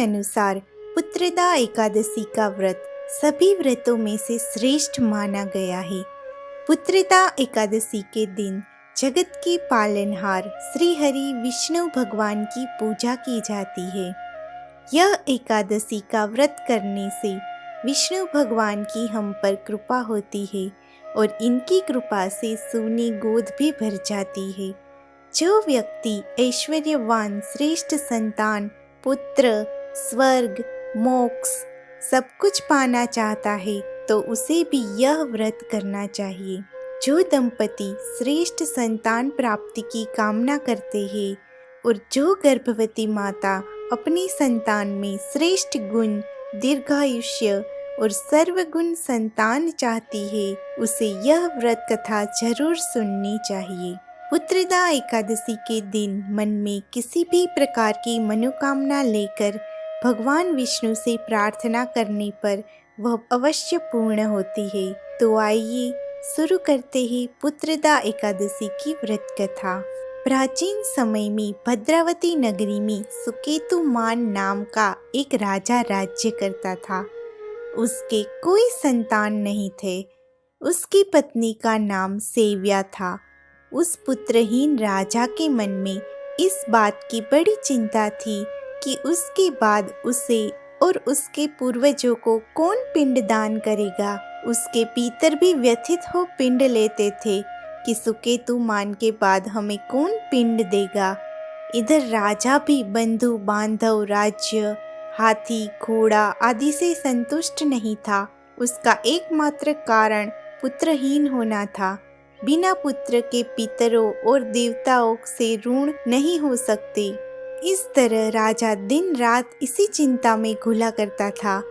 अनुसार पुत्रदा एकादशी का व्रत सभी व्रतों में से श्रेष्ठ माना गया है। पुत्रदा एकादशी के दिन जगत के पालनहार श्री हरि विष्णु भगवान की पूजा की जाती है। यह एकादशी का व्रत करने से विष्णु भगवान की हम पर कृपा होती है और इनकी कृपा से सोने गोद भी भर जाती है। जो व्यक्ति ऐश्वर्यवान श्रेष्ठ संतान, पुत्र, स्वर्ग, मोक्ष सब कुछ पाना चाहता है तो उसे भी यह व्रत करना चाहिए। जो दंपति श्रेष्ठ संतान प्राप्ति की कामना करते हैं और जो गर्भवती माता अपनी संतान में श्रेष्ठ गुण, दीर्घायुष्य और सर्वगुण संतान चाहती है, उसे यह व्रत कथा जरूर सुननी चाहिए। पुत्रदा एकादशी के दिन मन में किसी भी प्रकार की मनोकामना लेकर भगवान विष्णु से प्रार्थना करने पर वह अवश्य पूर्ण होती है। तो आइए शुरू करते हैं पुत्रदा एकादशी की व्रत कथा। प्राचीन समय में भद्रावती नगरी में सुकेतुमान नाम का एक राजा राज्य करता था। उसके कोई संतान नहीं थे। उसकी पत्नी का नाम सेव्या था। उस पुत्रहीन राजा के मन में इस बात की बड़ी चिंता थी कि उसके बाद उसे और उसके पूर्वजों को कौन पिंडदान करेगा। उसके पितर भी व्यथित हो पिंड लेते थे कि सुकेतुमान के बाद हमें कौन पिंड देगा। इधर राजा भी बंधु बांधव, राज्य, हाथी, घोड़ा आदि से संतुष्ट नहीं था। उसका एकमात्र कारण पुत्रहीन होना था। बिना पुत्र के पितरों और देवताओं से ऋण नहीं हो सकते। इस तरह राजा दिन रात इसी चिंता में घुला करता था।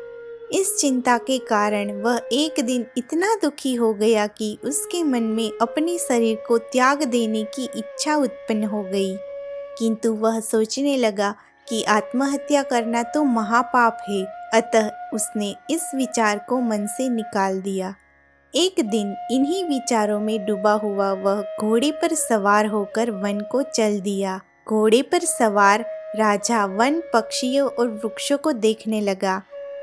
इस चिंता के कारण वह एक दिन इतना दुखी हो गया कि उसके मन में अपने शरीर को त्याग देने की इच्छा उत्पन्न हो गई। किंतु वह सोचने लगा कि आत्महत्या करना तो महापाप है, अतः उसने इस विचार को मन से निकाल दिया। एक दिन इन्हीं विचारों में डूबा हुआ वह घोड़े पर सवार होकर वन को चल दिया। घोड़े पर सवार राजा वन, पक्षियों और वृक्षों को देखने लगा।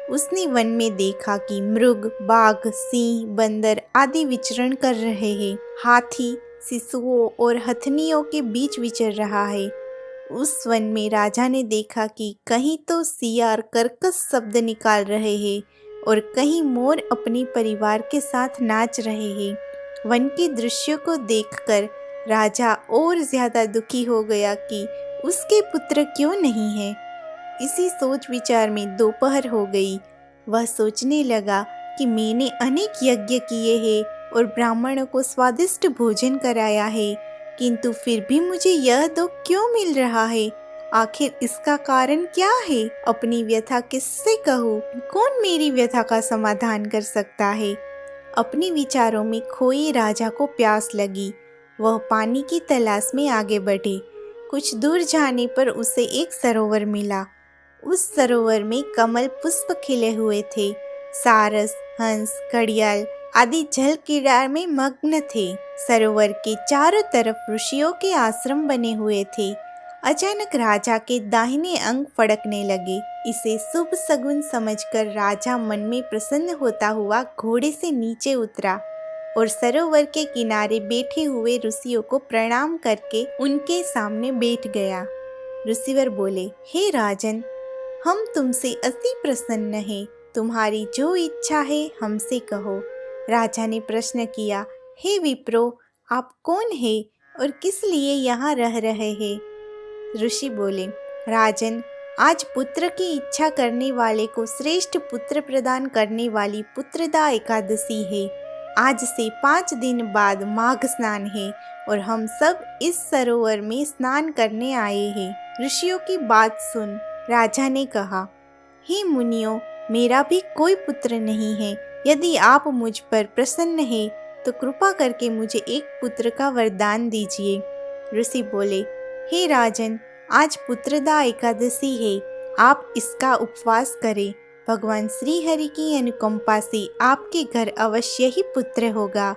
उसने वन में देखा कि मृग, बाघ, सिंह, बंदर आदि विचरण कर रहे हैं। हाथी शिशुओं और हथनियों के बीच विचर रहा है। उस वन में राजा ने देखा कि कहीं तो सियार कर्कश शब्द निकाल रहे हैं और कहीं मोर अपने परिवार के साथ नाच रहे हैं। वन के दृश्यों को देखकर राजा और ज्यादा दुखी हो गया कि उसके पुत्र क्यों नहीं है। इसी सोच विचार में दोपहर हो गई। वह सोचने लगा कि मैंने अनेक यज्ञ किए हैं और ब्राह्मणों को स्वादिष्ट भोजन कराया है, किंतु फिर भी मुझे यह दुख क्यों मिल रहा है। आखिर इसका कारण क्या है। अपनी व्यथा किससे कहूँ। कौन मेरी व्यथा का समाधान कर सकता है। अपने विचारों में खोए राजा को प्यास लगी। वह पानी की तलाश में आगे बढ़े। कुछ दूर जाने पर उसे एक सरोवर मिला। उस सरोवर में कमल पुष्प खिले हुए थे। सारस, हंस, घड़ियाल आदि जल क्रीड़ा में मग्न थे। सरोवर के चारों तरफ ऋषियों के आश्रम बने हुए थे। अचानक राजा के दाहिने अंग फड़कने लगे। इसे शुभ शगुन समझकर राजा मन में प्रसन्न होता हुआ घोड़े से नीचे उतरा और सरोवर के किनारे बैठे हुए ऋषियों को प्रणाम करके उनके सामने बैठ गया। ऋषिवर बोले, हे राजन, हम तुमसे अति प्रसन्न हैं। तुम्हारी जो इच्छा है हमसे कहो। राजा ने प्रश्न किया, हे विप्रो, आप कौन हैं और किस लिए यहाँ रह रहे हैं। ऋषि बोले, राजन, आज पुत्र की इच्छा करने वाले को श्रेष्ठ पुत्र प्रदान करने वाली पुत्रदा एकादशी है। आज से 5 दिन बाद माघ स्नान है और हम सब इस सरोवर में स्नान करने आए हैं। ऋषियों की बात सुन राजा ने कहा, हे मुनियों, मेरा भी कोई पुत्र नहीं है। यदि आप मुझ पर प्रसन्न हैं तो कृपा करके मुझे एक पुत्र का वरदान दीजिए। ऋषि बोले, हे राजन, आज पुत्रदा एकादशी है। आप इसका उपवास करें। भगवान श्री हरि की अनुकंपा से आपके घर अवश्य ही पुत्र होगा।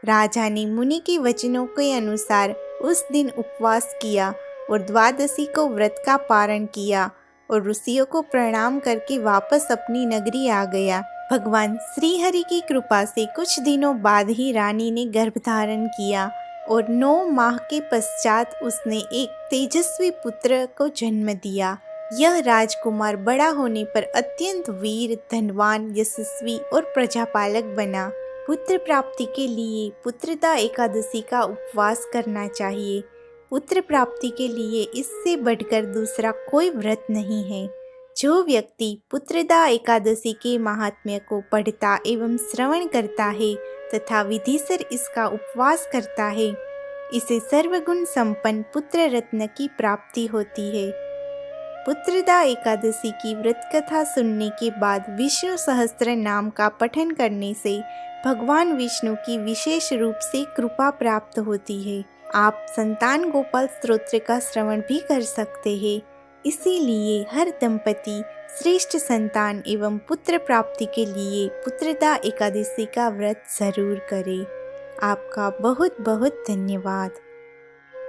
राजा ने मुनि के वचनों के अनुसार उस दिन उपवास किया और द्वादशी को व्रत का पारण किया। और ऋषियों को प्रणाम करके वापस अपनी नगरी आ गया। भगवान श्री हरि की कृपा से कुछ दिनों बाद ही रानी ने गर्भ धारण किया और 9 माह के पश्चात उसने एक तेजस्वी पुत्र को जन्म दिया। यह राजकुमार बड़ा होने पर अत्यंत वीर, धनवान, यशस्वी और प्रजापालक बना। पुत्र प्राप्ति के लिए पुत्रदा एकादशी का उपवास करना चाहिए। पुत्र प्राप्ति के लिए इससे बढ़कर दूसरा कोई व्रत नहीं है। जो व्यक्ति पुत्रदा एकादशी के महात्म्य को पढ़ता एवं श्रवण करता है तथा विधिसर इसका उपवास करता है, इसे सर्वगुण संपन्न पुत्र रत्न की प्राप्ति होती है। पुत्रदा एकादशी की व्रत कथा सुनने के बाद विष्णु सहस्त्र नाम का पठन करने से भगवान विष्णु की विशेष रूप से कृपा प्राप्त होती है। आप संतान गोपाल स्तोत्र का श्रवण भी कर सकते हैं। इसीलिए हर दंपति श्रेष्ठ संतान एवं पुत्र प्राप्ति के लिए पुत्रदा एकादशी का व्रत जरूर करें। आपका बहुत बहुत धन्यवाद।